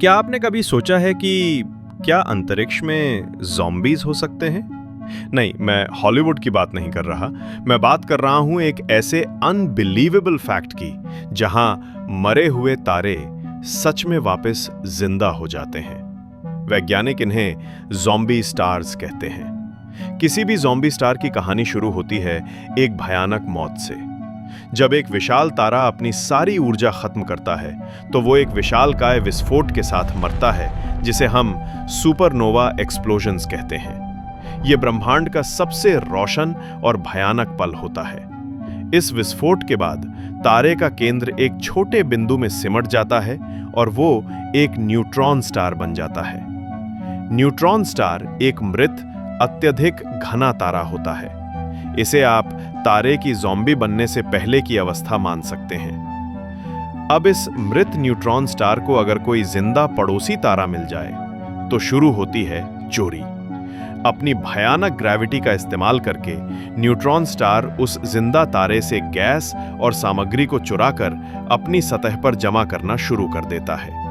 क्या आपने कभी सोचा है कि क्या अंतरिक्ष में ज़ॉम्बीज़ हो सकते हैं? नहीं, मैं हॉलीवुड की बात नहीं कर रहा। मैं बात कर रहा हूं एक ऐसे अनबिलीवेबल फैक्ट की, जहां मरे हुए तारे सच में वापस जिंदा हो जाते हैं। वैज्ञानिक इन्हें ज़ॉम्बी स्टार्स कहते हैं। किसी भी ज़ॉम्बी स्टार की कहानी शुरू होती है एक भयानक मौत से। जब एक विशाल तारा अपनी सारी ऊर्जा खत्म करता है, तो वो एक विशालकाय विस्फोट के साथ मरता है, जिसे हम सुपरनोवा एक्सप्लोजन्स कहते हैं। ये ब्रह्मांड का सबसे रोशन और भयानक पल होता है। इस विस्फोट के बाद तारे का केंद्र एक छोटे बिंदु में सिमट जाता है और वो एक न्यूट्रॉन स्टार बन जाता है। न्यूट्रॉन स्टार एक मृत, अत्यधिक घना तारा होता है। इसे आप तारे की ज़ॉम्बी बनने से पहले की अवस्था मान सकते हैं। अब इस मृत न्यूट्रॉन स्टार को अगर कोई जिंदा पड़ोसी तारा मिल जाए, तो शुरू होती है चोरी। अपनी भयानक ग्रेविटी का इस्तेमाल करके न्यूट्रॉन स्टार उस जिंदा तारे से गैस और सामग्री को चुराकर अपनी सतह पर जमा करना शुरू कर देता है।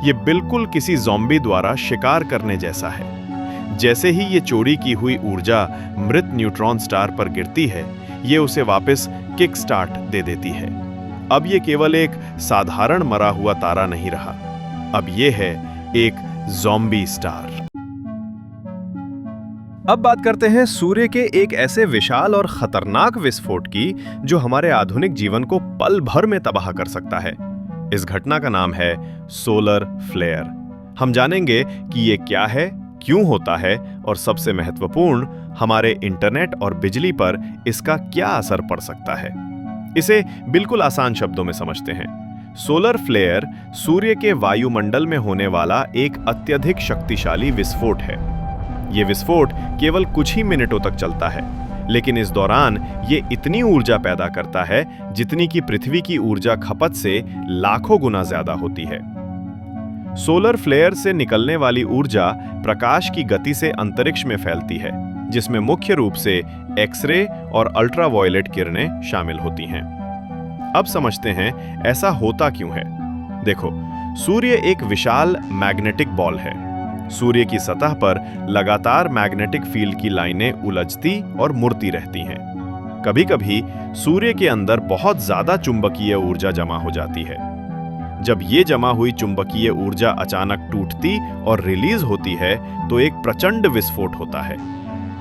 ये बिल्कुल किसी ज़ॉम्बी द्वारा शिकार करने जैसा है। जैसे ही ये चोरी की हुई ऊर्जा मृत न्यूट्रॉन स्टार पर गिरती है, ये उसे वापस किक स्टार्ट दे देती है। अब ये केवल एक साधारण मरा हुआ तारा नहीं रहा, अब ये है एक ज़ॉम्बी स्टार। अब बात करते हैं सूर्य के एक ऐसे विशाल और खतरनाक विस्फोट की, जो हमारे आधुनिक जीवन को पल भर में तबाह कर सकता है। इस घटना का नाम है सोलर फ्लेयर। हम जानेंगे कि ये क्या है, क्यों होता है और सबसे महत्वपूर्ण, हमारे इंटरनेट और बिजली पर इसका क्या असर पड़ सकता है। इसे बिल्कुल आसान शब्दों में समझते हैं। सोलर फ्लेयर सूर्य के वायुमंडल में होने वाला एक अत्यधिक शक्तिशाली विस्फोट है। यह विस्फोट केवल कुछ ही मिनटों तक चलता है, लेकिन इस दौरान ये इतनी ऊर्जा पैदा करता है जितनी कि पृथ्वी की ऊर्जा खपत से लाखों गुना ज्यादा होती है। सोलर फ्लेयर से निकलने वाली ऊर्जा प्रकाश की गति से अंतरिक्ष में फैलती है, जिसमें मुख्य रूप से एक्स-रे और अल्ट्रावायलेट किरणें शामिल होती हैं। अब समझते हैं ऐसा होता क्यों है। देखो, सूर्य एक विशाल मैग्नेटिक बॉल है। सूर्य की सतह पर लगातार मैग्नेटिक फील्ड की लाइनें उलझती और मुड़ती रहती हैं। कभी-कभी सूर्य के अंदर बहुत ज्यादा चुंबकीय ऊर्जा जमा हो जाती है। जब ये जमा हुई चुंबकीय ऊर्जा अचानक टूटती और रिलीज होती है, तो एक प्रचंड विस्फोट होता है।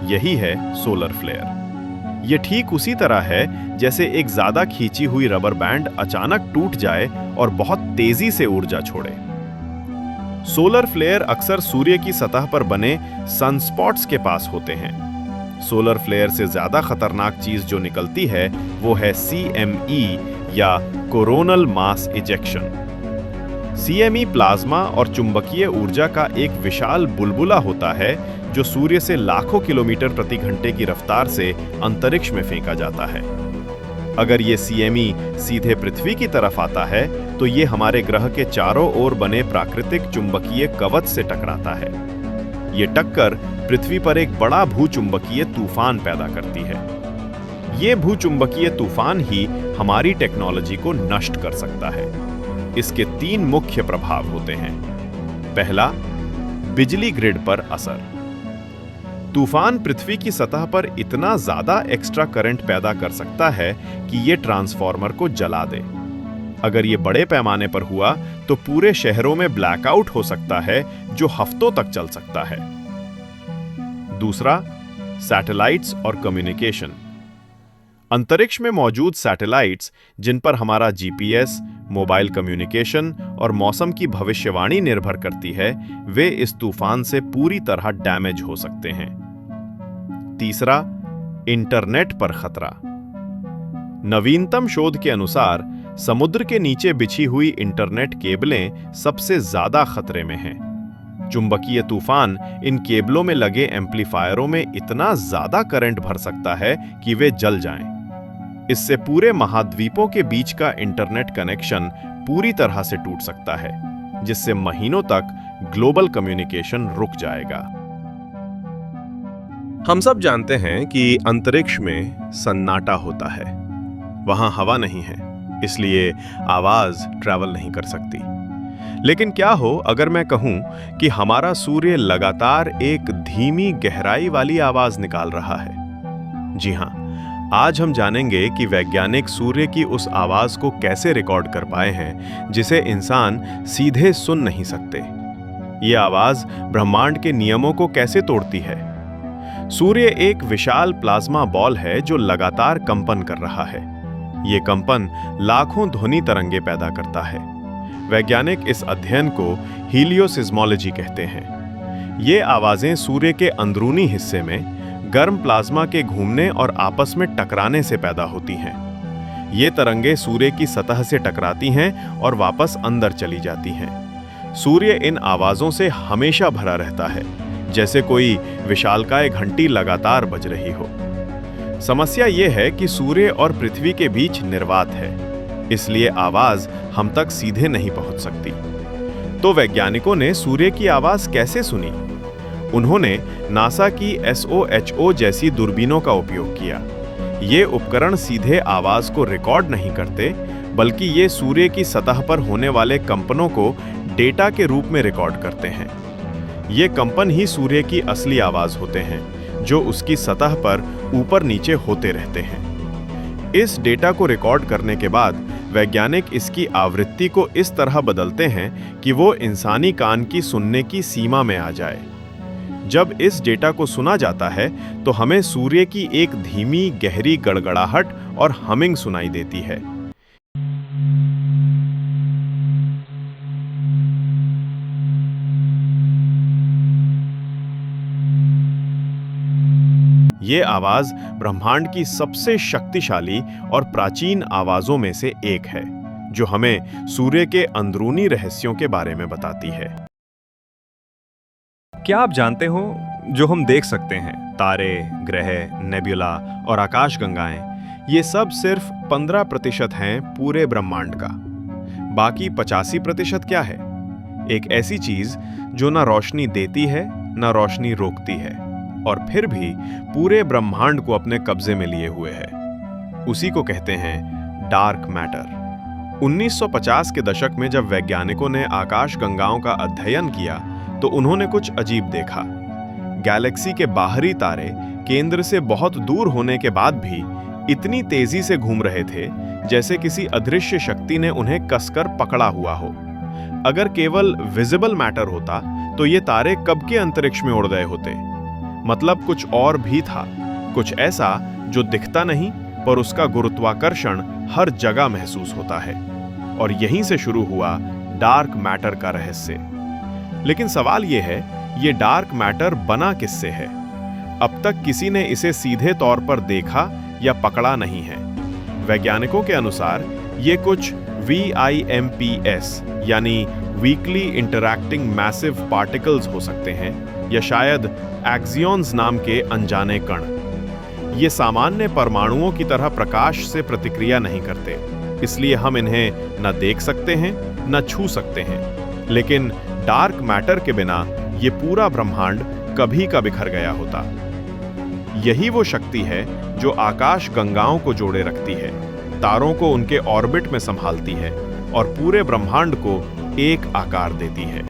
यही है सोलर फ्लेयर। ये ठीक उसी तरह है जैसे एक ज्यादा खींची हुई रबर बैंड अचानक टूट जाए और बहुत तेजी से ऊर्जा छोड़े। सोलर फ्लेयर अक्सर सूर्य की सतह पर बने सनस्पॉट्स के पास होते हैं। सोलर फ्लेयर से ज्यादा खतरनाक चीज जो निकलती है, वो है CME या coronal mass ejection. CME plasma और चुंबकीय ऊर्जा का एक विशाल बुलबुला होता है, जो सूर्य से लाखों किलोमीटर प्रति घंटे की रफ्तार से अंतरिक्ष में फेंका जाता है। अगर ये CME सीधे पृथ्वी की तरफ आता है, तो ये हमारे ग्रह के चारों ओर बने प्राकृतिक चुंबकीय कवच से टकराता है। ये टक्कर पृथ्वी पर एक बड़ा भूचुंबकीय तूफान पैदा करती है। ये भूचुंबकीय तूफान ही हमारी टेक्नोलॉजी को नष्ट कर सकता है। इसके 3 मुख्य प्रभाव होते हैं। पहला, बिजली ग्रिड पर असर। तूफान पृथ्वी की सतह पर इतना ज्यादा एक्स्ट्रा करंट पैदा कर सकता है कि ये ट्रांसफार्मर को जला दे। अगर ये बड़े पैमाने पर हुआ, तो पूरे शहरों में ब्लैकआउट हो सकता है, जो हफ्तों तक चल सकता है। दूसरा, सैटेलाइट्स और कम्युनिकेशन। अंतरिक्ष में मौजूद सैटेलाइट्स, जिन पर हमारा GPS, मोबाइल कम्युनिकेशन और मौसम की भविष्यवाणी निर्भर करती है, वे इस तूफान से पूरी तरह डैमेज हो सकते हैं। तीसरा, इंटरनेट पर खतरा। नवीनतम शोध के अनुसार समुद्र के नीचे बिछी हुई इंटरनेट केबलें सबसे ज्यादा खतरे में हैं। चुंबकीय तूफान इन केबलों में लगे एम्पलीफायरों में इतना ज्यादा करंट भर सकता है कि वे जल जाएं। इससे पूरे महाद्वीपों के बीच का इंटरनेट कनेक्शन पूरी तरह से टूट सकता है, जिससे महीनों तक ग्लोबल कम्युनिकेशन रुक जाएगा। हम सब जानते हैं कि अंतरिक्ष में सन्नाटा होता है। वहां हवा नहीं है, इसलिए आवाज ट्रैवल नहीं कर सकती। लेकिन क्या हो अगर मैं कहूं कि हमारा सूर्य लगातार एक धीमी गहराई वाली आवाज निकाल रहा है? जी हां, आज हम जानेंगे कि वैज्ञानिक सूर्य की उस आवाज को कैसे रिकॉर्ड कर पाए हैं जिसे इंसान सीधे सुन नहीं सकते। ये आवाज ब्रह्मांड के नियमों को कैसे तोड़ती है? सूर्य एक विशाल प्लाज्मा बॉल है जो लगातार कंपन कर रहा है। ये कंपन लाखों ध्वनि तरंगे पैदा करता है। वैज्ञानिक इस अध्ययन को हीलियोसिस्मोलॉजी कहते हैं। ये आवाजें सूर्य के अंदरूनी हिस्से में गर्म प्लाज्मा के घूमने और आपस में टकराने से पैदा होती हैं। ये तरंगे सूर्य की सतह से टकराती हैं और वापस अंदर चली जाती हैं। सूर्य इन आवाजों से हमेशा भरा रहता है, जैसे कोई विशालकाय घंटी लगातार बज रही हो। समस्या ये है कि सूर्य और पृथ्वी के बीच निर्वात है, इसलिए आवाज हम तक सीधे नहीं पहुंच सकती। तो वैज्ञानिकों ने सूर्य की आवाज कैसे सुनी? उन्होंने नासा की SOHO जैसी दूरबीनों का उपयोग किया। ये उपकरण सीधे आवाज को रिकॉर्ड नहीं करते, बल्कि ये सूर्य की सतह पर होने वाले कंपनों को डेटा के रूप में रिकॉर्ड करते हैं। ये कंपन ही सूर्य की असली आवाज होते हैं, जो उसकी सतह पर ऊपर नीचे होते रहते हैं। इस डेटा को रिकॉर्ड करने के बाद वैज्ञानिक इसकी आवृत्ति को इस तरह बदलते हैं कि वो इंसानी कान की सुनने की सीमा में आ जाए। जब इस डेटा को सुना जाता है तो हमें सूर्य की एक धीमी गहरी गड़गड़ाहट और हमिंग सुनाई देती है। ये आवाज ब्रह्मांड की सबसे शक्तिशाली और प्राचीन आवाजों में से एक है, जो हमें सूर्य के अंदरूनी रहस्यों के बारे में बताती है। क्या आप जानते हो, जो हम देख सकते हैं, तारे, ग्रह, नेबुला और आकाशगंगाएं, ये सब सिर्फ 15% हैं पूरे ब्रह्मांड का। बाकी 85% क्या है? एक ऐसी चीज जो ना रोशनी देती है, ना रोशनी रोकती है, और फिर भी पूरे ब्रह्मांड को अपने कब्जे में लिए हुए है। उसी को कहते हैं डार्क मैटर। 1950 के दशक में जब वैज्ञानिकों ने आकाशगंगाओं का अध्ययन किया तो उन्होंने कुछ अजीब देखा। गैलेक्सी के बाहरी तारे केंद्र से बहुत दूर होने के बाद भी इतनी तेजी से घूम रहे थे जैसे किसी अदृश्य शक्ति ने उन्हें कसकर पकड़ा हुआ हो। अगर केवल विजिबल मैटर होता तो ये तारे कब के अंतरिक्ष में उड़ गए होते। मतलब कुछ और भी था, कुछ ऐसा जो दिखता नहीं पर उसका गुरुत्वाकर्षण हर जगह महसूस होता है। और यहीं से शुरू हुआ डार्क मैटर का रहस्य। लेकिन सवाल यह है, ये डार्क मैटर बना किससे है? अब तक किसी ने इसे सीधे तौर पर देखा या पकड़ा नहीं है। वैज्ञानिकों के अनुसार ये कुछ VIMPs यानी वीकली इंटरैक्टिंग मैसिव पार्टिकल्स हो सकते हैं, या शायद एक्सियॉन्स नाम के अनजाने कण। ये सामान्य परमाणुओं की तरह प्रकाश से प्रतिक्रिया नहीं करते, इसलिए हम इन्हें न देख सकते हैं न छू सकते हैं। लेकिन डार्क मैटर के बिना ये पूरा ब्रह्मांड कभी का बिखर गया होता। यही वो शक्ति है जो आकाश गंगाओं को जोड़े रखती है, तारों को उनके ऑर्बिट में संभालती है और पूरे ब्रह्मांड को एक आकार देती है।